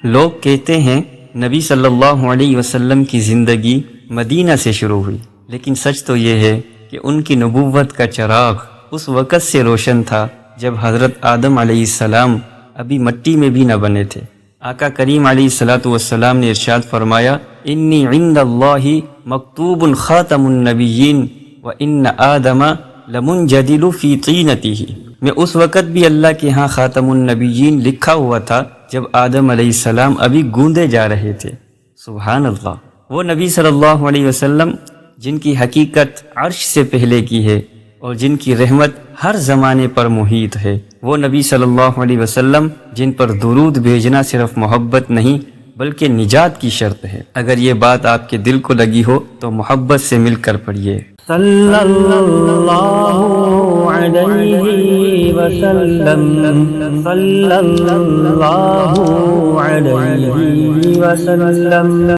لوگ کہتے ہیں نبی صلی اللہ علیہ وسلم کی زندگی مدینہ سے شروع ہوئی، لیکن سچ تو یہ ہے کہ ان کی نبوت کا چراغ اس وقت سے روشن تھا جب حضرت آدم علیہ السلام ابھی مٹی میں بھی نہ بنے تھے۔ آقا کریم علیہ السلام نے ارشاد فرمایا، انی عند اللہ مکتوب خاتم النبیین وان آدم لمنجدل فی طینتہ۔ میں اس وقت بھی اللہ کے ہاں خاتم النبیین لکھا ہوا تھا جب آدم علیہ السلام ابھی گوندے جا رہے تھے۔ سبحان اللہ، وہ نبی صلی اللہ علیہ وسلم جن کی حقیقت عرش سے پہلے کی ہے اور جن کی رحمت ہر زمانے پر محیط ہے، وہ نبی صلی اللہ علیہ وسلم جن پر درود بھیجنا صرف محبت نہیں بلکہ نجات کی شرط ہے۔ اگر یہ بات آپ کے دل کو لگی ہو تو محبت سے مل کر پڑھیے۔ صلی اللہ علیہ وسلم، صلی اللہ علیہ وسلم۔